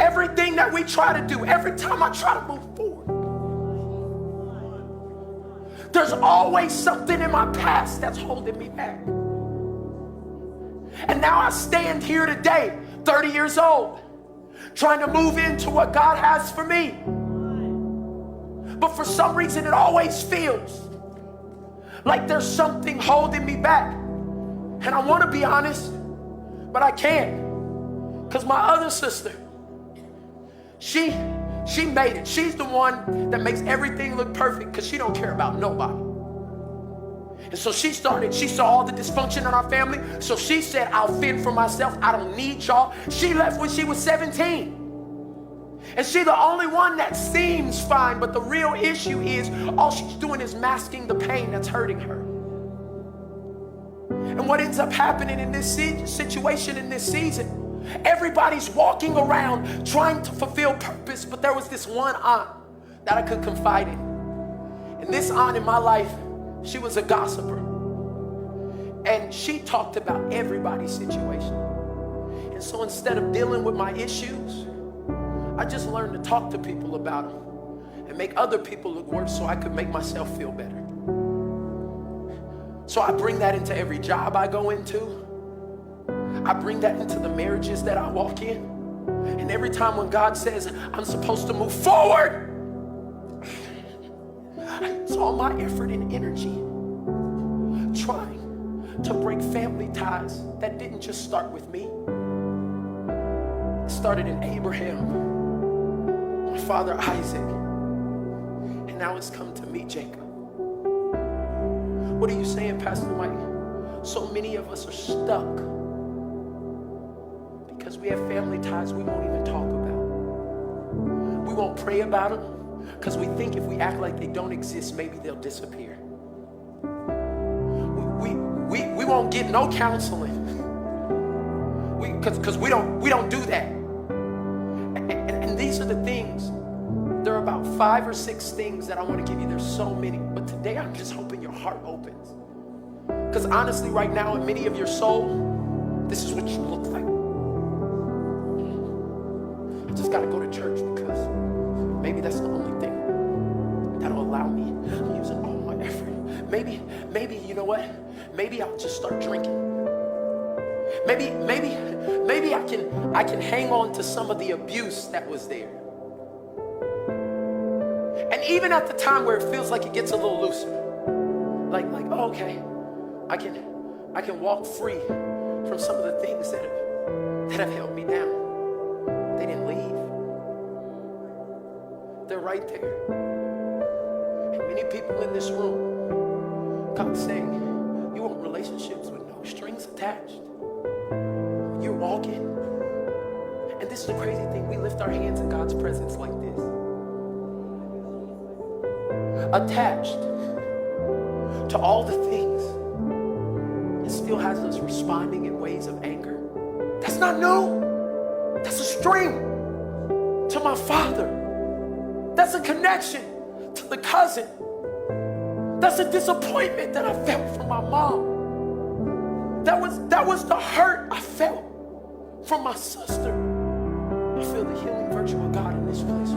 Everything that we try to do, every time I try to move forward, there's always something in my past that's holding me back. And now I stand here today, 30 years old, trying to move into what God has for me. But for some reason, it always feels like there's something holding me back. And I want to be honest, but I can't. Because my other sister, she made it. She's the one that makes everything look perfect because she don't care about nobody. And so she saw all the dysfunction in our family. So she said, I'll fend for myself. I don't need y'all. She left when she was 17. And she's the only one that seems fine, but the real issue is all she's doing is masking the pain that's hurting her. And what ends up happening in this situation, in this season, everybody's walking around trying to fulfill purpose, but there was this one aunt that I could confide in. And this aunt in my life, she was a gossiper. And she talked about everybody's situation. And so instead of dealing with my issues, I just learned to talk to people about them and make other people look worse so I could make myself feel better. So I bring that into every job I go into. I bring that into the marriages that I walk in. And every time when God says I'm supposed to move forward, it's all my effort and energy trying to break family ties that didn't just start with me. It started in Abraham, my father Isaac, and now it's come to me, Jacob. What are you saying, Pastor Mike? So many of us are stuck because we have family ties we won't even talk about. We won't pray about them because we think if we act like they don't exist, maybe they'll disappear. We won't get no counseling because we don't do that. And these are the things. There are about 5 or 6 things that I want to give you. There's so many, but today I'm just hoping your heart opens. Because honestly, right now, in many of your soul, this is what you look like. I just got to go to church because maybe that's the only thing that'll allow me. I'm using all my effort. Maybe, you know what? Maybe I'll just start drinking. Maybe I can hang on to some of the abuse that was there. And even at the time where it feels like it gets a little looser, like oh, okay, I can walk free from some of the things that have held me down. They didn't leave. They're right there. And many people in this room, God's saying, you want relationships with no strings attached. You're walking. And this is the crazy thing. We lift our hands in God's presence like this. Attached to all the things. It still has us responding in ways of anger. That's not new. That's a string to my father. That's a connection to the cousin. That's a disappointment that I felt from my mom. That was the hurt I felt from my sister. I feel the healing virtue of God in this place.